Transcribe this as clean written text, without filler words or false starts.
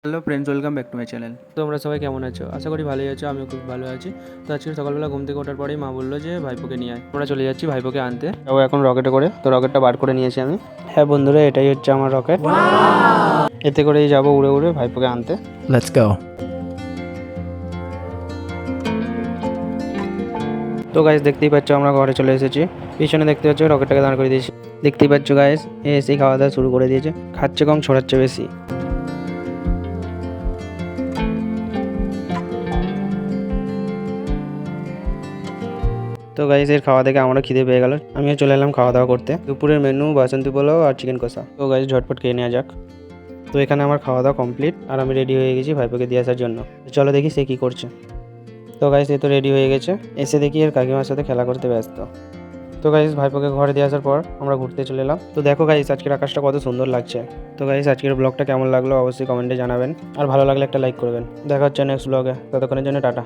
Hello friends, welcome back to my channel. তোমরা সবাই কেমন আছো? আশা করি ভালোই আছো। আমিও খুব ভালো আছি। তো আজকে সকালবেলা ঘুম থেকে ওঠার পরেই মা বললো যে ভাইপোকে নিয়ে আয়। আমরা চলে যাচ্ছি ভাইপোকে আনতে। যাবো এখন রকেটে করে। তো রকেটটা বার করে নিয়েছি আমি। হ্যাঁ বন্ধুরা, এটাই হচ্ছে আমার রকেট। এতে করেই যাবো উড়ে উড়ে ভাইপোকে আনতে। Let's go. তো গাইস, দেখতেই পাচ্ছ আমরা ঘরে চলে এসেছি। পিছনে দেখতে পাচ্ছ রকেটটাকে দাঁড় করে দিয়েছি। দেখতেই পাচ্ছ গাইস, এসেই খাওয়া দাওয়া শুরু করে দিয়েছে। খাচ্ছে কম, ছড়াচ্ছে বেশি। তো গাইস, এর খাওয়া দেখে আমারও খিদে পেয়ে গেল। আমিও চলে এলাম খাওয়া দাওয়া করতে। দুপুরের মেনু বাসন্তী পোলাও আর চিকেন কষা। তো গাইস, ঝটপট খেয়ে নেওয়া যাক। তো এখানে আমার খাওয়া দাওয়া কমপ্লিট আর আমি রেডি হয়ে গেছি ভাইপোকে দিয়ে আসার জন্য। চলো দেখি সে কী করছে। তো গাইস, এ তো রেডি হয়ে গেছে। এসে দেখি এর কাকিমার সাথে খেলা করতে ব্যস্ত। তো গাইস, ভাইপোকে ঘরে দিয়ে আসার পর আমরা ঘুরতে চলে এলাম। তো দেখো গাইস, আজকের আকাশটা কত সুন্দর লাগছে। তো গাইস, আজকের ব্লগটা কেমন লাগলো অবশ্যই কমেন্টে জানাবেন। আর ভালো লাগলে একটা লাইক করবেন। দেখা হচ্ছে নেক্সট ব্লগে। ততক্ষণের জন্য টাটা।